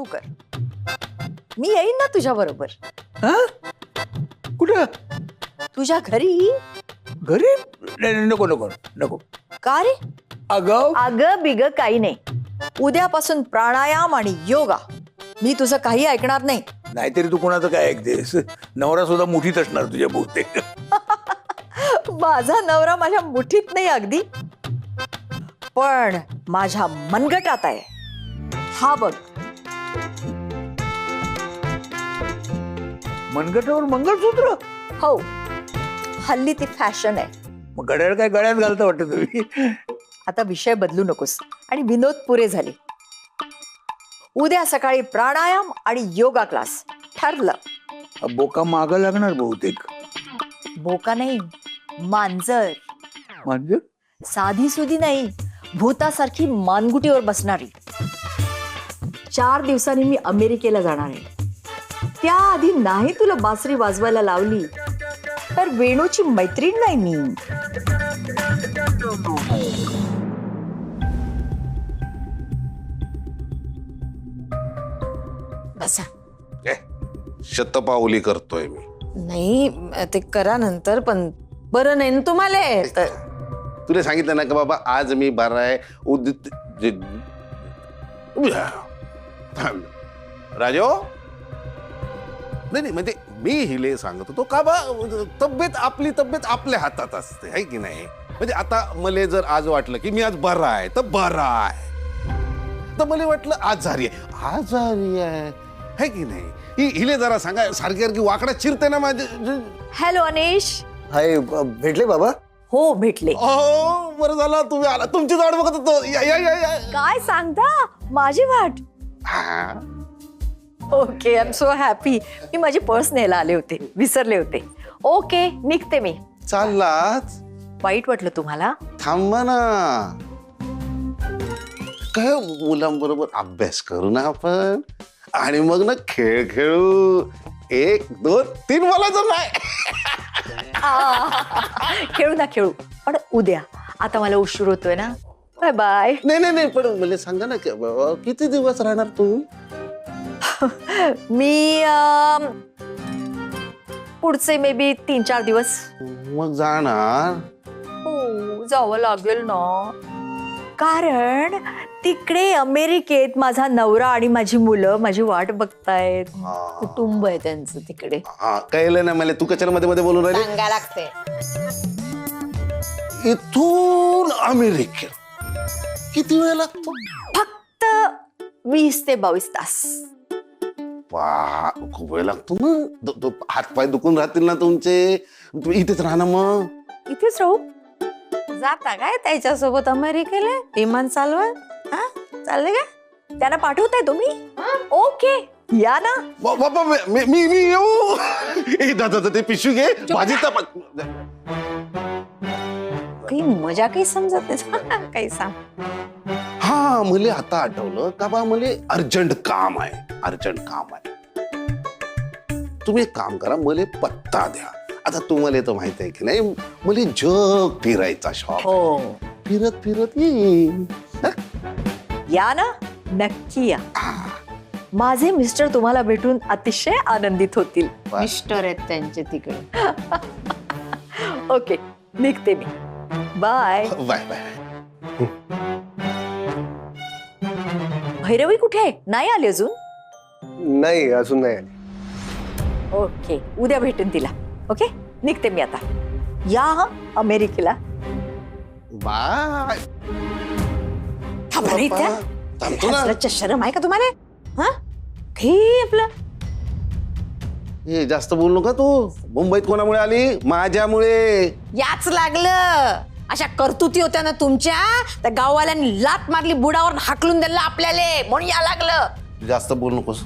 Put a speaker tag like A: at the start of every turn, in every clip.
A: सुरू कर. मी येईन ना तुझ्या बरोबर.
B: कुठं?
A: तुझ्या घरी.
B: घरी? नाही नको नको नको.
A: का रे?
B: अगं
A: अगं बिग काही नाही. उद्यापासून प्राणायाम आणि योगा. मी तुझं काही ऐकणार नाही.
B: नाहीतरी तू कोणाचं काय ऐकतेस? नवरा सुद्धा मुठीत असणार तुझ्या बहुतेक.
A: माझा नवरा माझ्या मुठीत नाही अगदी, पण माझ्या मनगटात आहे. हा बघ.
B: मनगटावर मंगळसूत्र?
A: हो, हल्ली ती फॅशन आहे.
B: मग घड्याळ काय गळ्यात घालता वाटत तुम्ही?
A: आता विषय बदलू नकोस आणि विनोद पुरे झाले. उद्या सकाळी प्राणायाम आणि योगा क्लास ठरलं.
B: बोका माग लागणार बहुतेक.
A: बोका नाही, मांजर.
B: म्हणजे
A: साधी सुधी नाही, भूतासारखी मानगुटीवर बसणारी. 4 दिवसांनी मी अमेरिकेला जाणार आहे. त्याआधी नाही तुला बासरी वाजवायला लावली तर वेणूची मैत्रीण नाही मी.
C: बसा.
D: शतपावली करतोय मी.
C: नाही ते करा नंतर, पण बरं नाही ना तुम्हाला तर.
D: तुला सांगितलं ना का बाबा आज मी बरा आहे. राजो नाही म्हणजे मी हिले सांगत होतो का बा तब्येत आपल्या हातात असते है की नाही. म्हणजे आता मला जर आज वाटलं की मी आज बरा आहे तर बरा आहे, तर मला वाटलं आजारी आहे है की नाही. हिले जरा सांगा सारखी वाकडा चिरते ना माझे.
A: हॅलो अनिश.
E: हाय, भेटले बाबा?
A: हो भेटले.
D: बरं झालं तुम्ही आला. तुमची वाट बघत होतो. या.
A: काय सांगता, माझी वाट.
D: हा.
A: Okay, I am so happy. मी माझी पर्स न्यायला आले होते, विसरले होते. ओके, निघते मी.
D: चाललाच?
A: वाईट वाटलं तुम्हाला?
D: थांबा ना. काय मुलांबरोबर अभ्यास करू ना आपण आणि मग ना खेळ खेळू. 1 2 3 बोलायचं नाही.
A: खेळू ना खेळू, पण उद्या. आता मला उशीर होतोय ना. Bye bye.
D: नाही पण मला सांगा ना किती दिवस राहणार तुम्ही?
A: मी पुढचे मे बी 3-4 दिवस.
D: मग जाणार?
A: हो, जावं लागेल ना, कारण तिकडे अमेरिकेत माझा नवरा आणि माझी मुलं माझी वाट बघतायत. कुटुंब आहे त्यांचं तिकडे.
D: हा कळलं ना मला. तू कशाला मध्ये बोलून राहिली?
C: सांगा लागते.
D: इथून अमेरिकेत किती वेळ लागतो?
A: फक्त 20 ते 22 तास.
D: वा, खूप वेळ लागतो ना. हातपाय दुखून राहतील ना तुमचे. तुम्ही इथेच राहणार मग?
A: इथेच राहू.
C: जाता काय त्याच्यासोबत अमेरिकेला विमान चालवा? हा चालले का?
A: त्यांना पाठवताय तुम्ही? ओके, या ना.
D: बाबा मी येऊ. दादा ते पिशवी घे. भाजीचा
C: काही मजा काही समजत नाही. काही सांग.
D: हा मला आता आठवलं का बा मला अर्जंट काम आहे. तुम्ही एक काम करा, मला पत्ता द्या. आता तुम्हाला तर माहित आहे की नाही, मला जग फिरायचा शौक.
A: हो,
D: फिरत येईन.
A: या ना, नक्की या. माझे मिस्टर तुम्हाला भेटून अतिशय आनंदित होतील.
C: मिस्टर आहेत त्यांचे तिकडे.
A: ओके, निघते मी. बाय.
D: बाय.
A: भैरवी कुठे आहे? नाही आली अजून?
E: नाही, अजून नाही आली.
A: ओके, उद्या भेटेन तिला. ओके, निघते मी आता. या हा अमेरिकेला.
D: बाय. थांबतो ना.
C: शरम आहे का तुम्हाला? हा हे आपलं
D: हे जास्त बोलू नका तू. मुंबईत कोणामुळे आली? माझ्यामुळे.
C: याच लागलं. अशा कर्तुती होत्या ना तुमच्या, त्या गाववाल्यांनी लात मारली, बुडावर हाकलून दिलं आपल्याला, म्हणून या लागलं.
D: जास्त बोलू नकोस.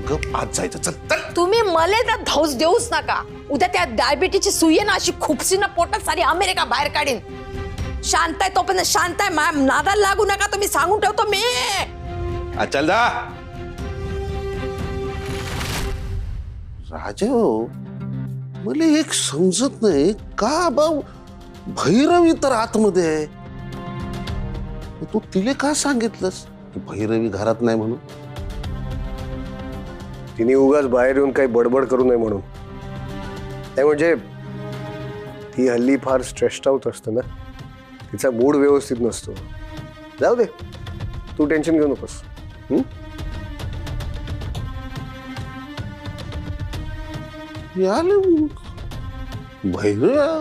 D: गप आज जायचं. चल.
C: तुम्ही मला तर धौस देऊच नका. उद्या त्या डायबिटीची सुई ना अशी खुपसी ना पोटात सारी अमेरिका बाहेर काढीन. शांत आहे तोपर्यंत शांत आहे. मॅम नादाला लागू नका, तुम्ही सांगून ठेवतो मी.
D: चल जा. राजू, मला एक समजत नाही का बा भैरवी तर आतमध्ये आहे. तू तिले का सांगितलंस की भैरवी घरात नाही म्हणून?
E: तिने उगाच बाहेर येऊन काही बडबड करू नये म्हणून. नाही म्हणजे ती हल्ली फार स्ट्रेस्ड आउट असते ना, तिचा मूड व्यवस्थित नसतो. जाऊ दे, तू टेन्शन घेऊ नकोस.
D: भैया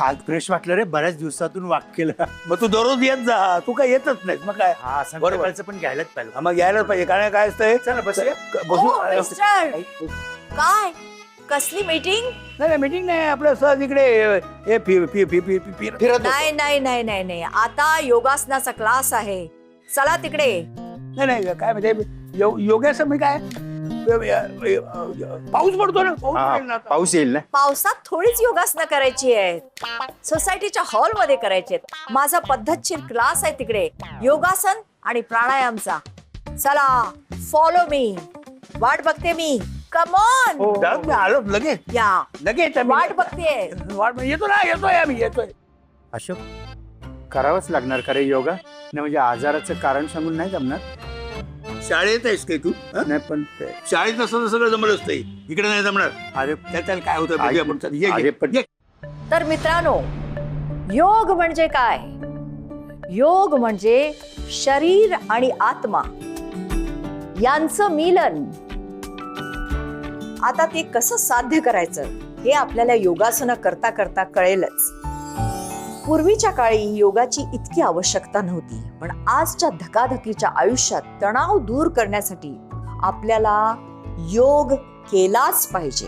F: आज फ्रेश वाटलं रे, बऱ्याच दिवसातून वाक केलं.
B: मग तू दररोज येत जा, तू काय येतच नाहीस मग काय.
F: हा, संध्याकाळचं पण घ्यायलाच पाहिजे.
B: हा, मग यायलाच पाहिजे. कारण काय असतंय,
F: चला बसूया.
B: बसू.
A: ओ, मिस्टर. काय कसली मीटिंग?
B: नाही मीटिंग नाही, आपलं सहज इकडे हे फिरत
A: नाही नाही नाही नाही नाही, आता योगासनाचा क्लास आहे. चला तिकडे.
B: नाही काय म्हणजे योगाचं मी काय पाऊस पडतो ना, पाऊस पडेल ना आता.
F: पाऊस येईल ना.
A: पावसात थोडीच योगासनं करायची आहेत, सोसायटीच्या हॉलमध्ये करायची आहेत. माझा पद्धतशीर क्लास आहे तिकडे, योगासन आणि प्राणायामचा. चला, फॉलो मी. वाट बघते मी. Come on.
B: जाऊ, मी आलो लगेच
A: या,
B: लगेच आम्ही-
A: वाट बघते.
B: वाट येतो ना, येतोय आम्ही येतोय.
F: अशोक, करावंच लागणार का रे योगा? नाही म्हणजे आजाराचं कारण सांगून नाही जमणार.
B: शाळेत आहेस काय तू? हा?
F: नाही पण
B: शाळेत असं सगळं जमलं असतंय, इकडे नाही जमणार.
F: अरे
B: त्याला काय होतं बघूया आपण. चल, ये,
F: अरे
B: ये,
F: पण-
B: ये.
A: तर मित्रांनो, योग म्हणजे काय? योग म्हणजे शरीर आणि आत्मा यांचं मिलन. आता ते कसं साध्य करायचं हे आपल्याला योगासनं करता करता कळेलच. पूर्वीच्या काळी योगाची इतकी आवश्यकता नव्हती, पण आजच्या धकाधकीच्या आयुष्यात तणाव दूर करण्यासाठी आपल्याला योग केलाच पाहिजे.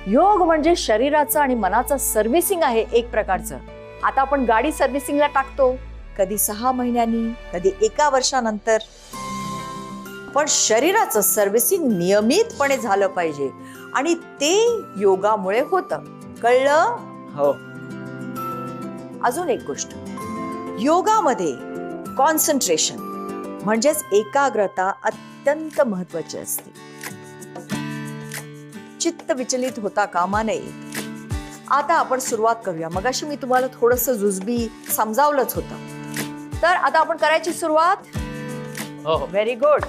A: योग म्हणजे शरीराचं आणि मनाचं सर्व्हिसिंग आहे एक प्रकारचं. आता आपण गाडी सर्व्हिसिंगला टाकतो, कधी 6 महिन्यांनी, कधी 1 वर्षानंतर. पण शरीराचं सर्व्हिसिंग नियमितपणे झालं पाहिजे आणि ते योगामुळे होतं. कळलं?
F: हो.
A: अजून एक गोष्ट, योगामध्ये कॉन्सन्ट्रेशन म्हणजेच एकाग्रता अत्यंत महत्वाची असते. चित्त विचलित होता कामा नये. आता आपण सुरुवात करूया. मगाशी मी तुम्हाला थोडंसं जुजबी समजावलंच होतं. तर आता आपण करायची सुरुवात. Very good.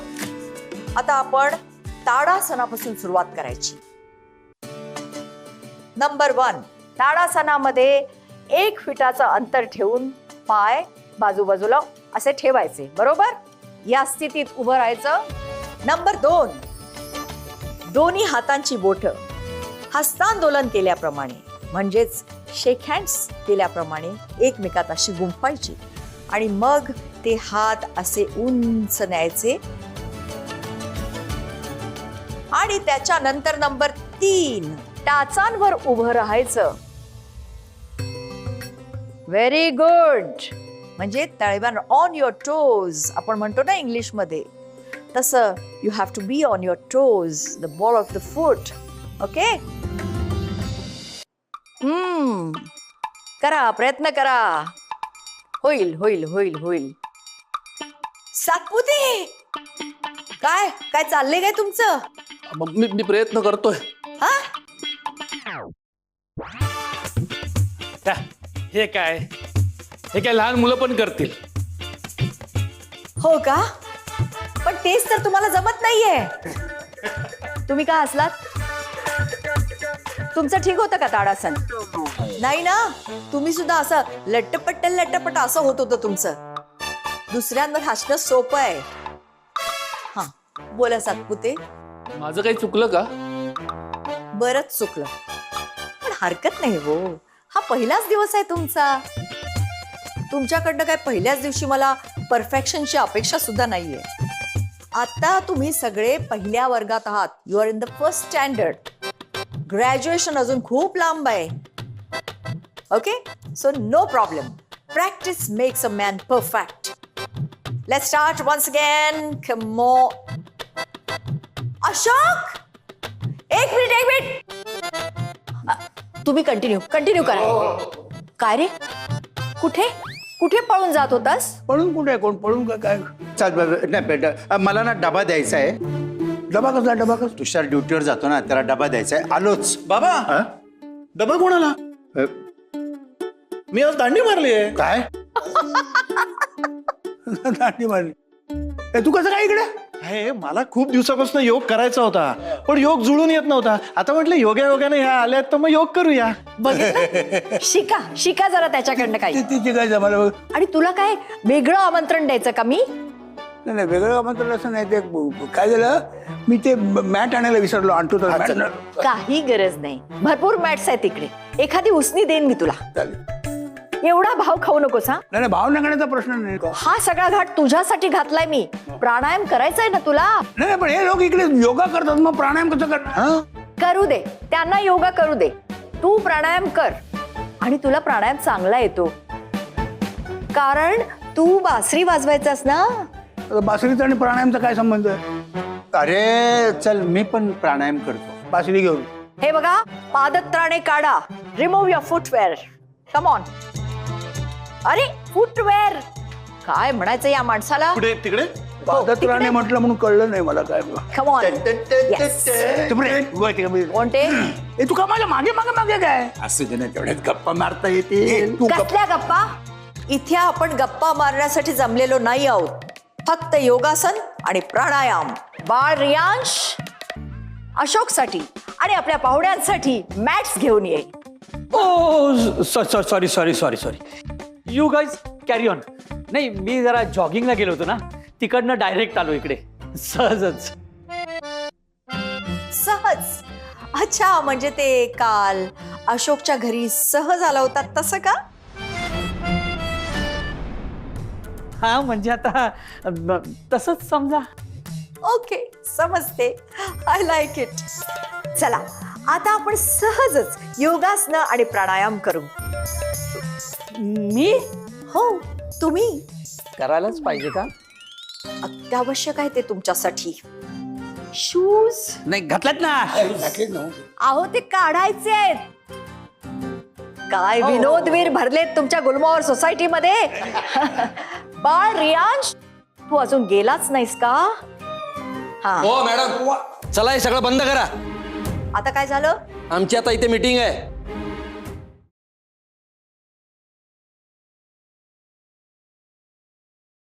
A: आता आपण ताडासनापासून सुरुवात करायची. नंबर 1, ताडासनामध्ये 1 फिटाचं अंतर ठेवून पाय बाजूबाजूला असे ठेवायचे. बरोबर? या स्थितीत उभं राहायचं. नंबर 2, दोन्ही हातांची बोटं हस्तांदोलन केल्याप्रमाणे म्हणजेच शेक हँड्स केल्याप्रमाणे एकमेकात अशी गुंफायची आणि मग ते हात असे उंच न्यायचे. आणि त्याच्यानंतर नंबर 3, टाचांवर उभं राहायचं. Very good. म्हणजे तळव्यावर ऑन युअर टोज आपण म्हणतो ना इंग्लिश मध्ये, तसं you have to be on your toes, the ball of the foot. Okay, करा, प्रयत्न करा. होईल होईल होईल होईल. सातपुते, काय काय चाललंय काय तुमचं?
G: मी प्रयत्न करतोय.
A: हा,
G: हे काय लहान मुलं पण करतील.
A: हो का? पण तेच तर तुम्हाला जमत नाहीये. तुम्ही काय हसलात? तुमचं ठीक होतं का ताडासन? नाही ना, तुम्ही सुद्धा असं लट्टपट्ट असं होत होतं तुमचं. दुसऱ्यांवर हसणं सोपं आहे. हा, बोला सातपुते.
G: माझं काही चुकलं का?
A: बरंच चुकलं, पण हरकत नाही हो. हा पहिलाच दिवस आहे तुमचा. तुमच्याकडनं काय पहिल्याच दिवशी मला परफेक्शनची अपेक्षा सुद्धा नाहीये. आता तुम्ही सगळे पहिल्या वर्गात आहात. You are in the first standard. Graduation अजून खूप लांब आहे. Okay? So no problem. Practice makes a man perfect. Let's start once again. Come on. Ashok! एक मिनिट. तुम्ही कंटिन्यू करा. काय रे? कुठे पळून जात होतास?
B: पळून कुठे कोण पळून काय
F: चल नाही मला ना डबा द्यायचा आहे.
B: डबा कसा
F: तुषार ड्युटीवर जातो ना, त्याला डबा द्यायचा आहे. आलोच.
H: बाबा
F: हा?
H: डबा कोणाला?
F: अ,
H: मी आज दांडी मारली आहे.
F: काय
B: दांडी मारली. तू कसं काय इकडे?
H: हे मला खूप दिवसापासून योग करायचा होता, पण योग जुळून येत नव्हता. आता म्हटलं योगाने ह्या आल्यात तर मग योग करूया.
A: बघितलं? शिका जरा त्याच्याकडनं काही.
B: तिची काय जमाला बघ.
A: आणि तुला काय वेगळं आमंत्रण द्यायचं का मी?
B: नाही वेगळं आमंत्रण असं नाही. ते काय झालं, मी ते मॅट आणायला विसरलो. आणतो तर मॅट.
A: काही गरज नाही, भरपूर मॅट्स आहेत तिकडे. एखादी उसनी देईन मी तुला.
B: चालेल.
A: एवढा भाव खाऊ नकोस हा.
B: नाही भाव नागण्याचा प्रश्न नाही का?
A: हा सगळा घाट तुझ्यासाठी घातलाय मी. प्राणायाम करायचाय ना तुला?
B: नाही पण हे लोक इकडे योगा करतात, मग प्राणायाम कसं करणार?
A: करू दे, त्यांना योगा करू दे. तू प्राणायाम कर. आणि तुला प्राणायाम चांगला येतो, कारण तू बासरी वाजवायचास ना.
B: बासरीचा आणि प्राणायामचा काय संबंध आहे?
F: अरे चल, मी पण प्राणायाम करतो.
B: बासरी घेऊन.
A: हे बघा, पादत्राणे काढा. Remove your footwear. Come on. अरे फुटवेअर काय म्हणायचं या माणसाला?
H: पुढे तिकडे
B: पादत्राणे म्हटलं म्हणून कळलं नाही मला काय.
A: Come on.
B: कोणते तू का माझ्या मागे काय?
F: असं जे नाही तेवढ्यात गप्पा मारता येतील.
A: कसल्या गप्पा? इथे आपण गप्पा मारण्यासाठी जमलेलो नाही आहोत. फक्त योगासन आणि प्राणायाम. बाळ रियांश अशोकसाठी आणि आपल्या पाहुण्यांसाठी मॅट्स घेऊन ये.
G: Oh sorry you guys carry on. नाही मी जरा जॉगिंगला गेलो होतो ना, तिकडनं डायरेक्ट आलो इकडे सहजच.
A: सहज? अच्छा, म्हणजे ते काल अशोकच्या घरी सहज आला होता तसं का?
G: हा म्हणजे आता तसंच समजा.
A: ओके, समजते. I like it. चला आता आपण सहजच योगासनं आणि प्राणायाम करू.
G: मी
A: हो, तुम्ही.
G: करायलाच पाहिजे का?
A: अत्यावश्यक आहे ते तुमच्यासाठी. शूज
G: नाही घातलात ना.
A: अहो ते काढायचे आहेत. काय विनोदवीर भरलेत तुमच्या गुलमोहर सोसायटीमध्ये. बाळ रियांश, तू अजून गेलाच नाहीस का? हा,
I: हो मॅडम, चला हे सगळं बंद करा.
A: आता काय झालं?
I: आमची आता इथे मीटिंग आहे.